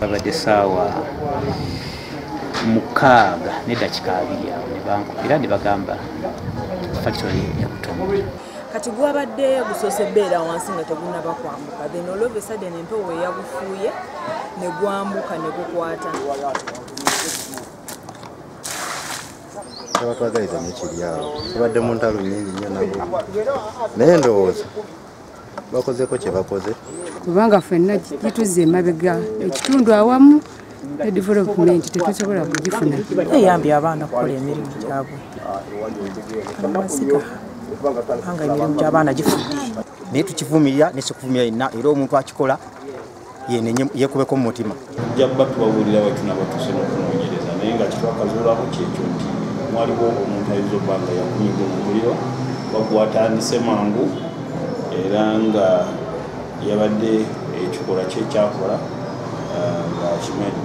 Babadde ssaawa 6 n'eddakiika 2 awo ne bankubira ne bagamba factory ya Butono. Kati gwabadde gusoose bbeera wansi nga tegunnaba kwambuka, then all of a sudden empewo eyagufuuye ne gwambuka ne gukwata. Abatwagaliza n'ekiri awo tubadde mu ntalo nnyingi nnyo nabo, naye ndowooza bakozeko kye bakoze kubanga ffenna gituzza emabega ekitundu awamu ne development tetusobola kugifuna. Eyambye abaana kukola emirimu gyabwe amasiga anga emirimu gy'abaana gifuna naye tukivumirira nesikuvumira yenna era omuntu akikola yekubeko mu mutima. Jabba tubabuulira baitu n'abatuuse n'okunoonyereza naye nga kitwakazuulako kyekyo nti waliwo omuntu ayinza obba nga yakunyiga omuliro bagwatandise mangu era nga yabadde ekikola kye kyakola ng'akimanyi.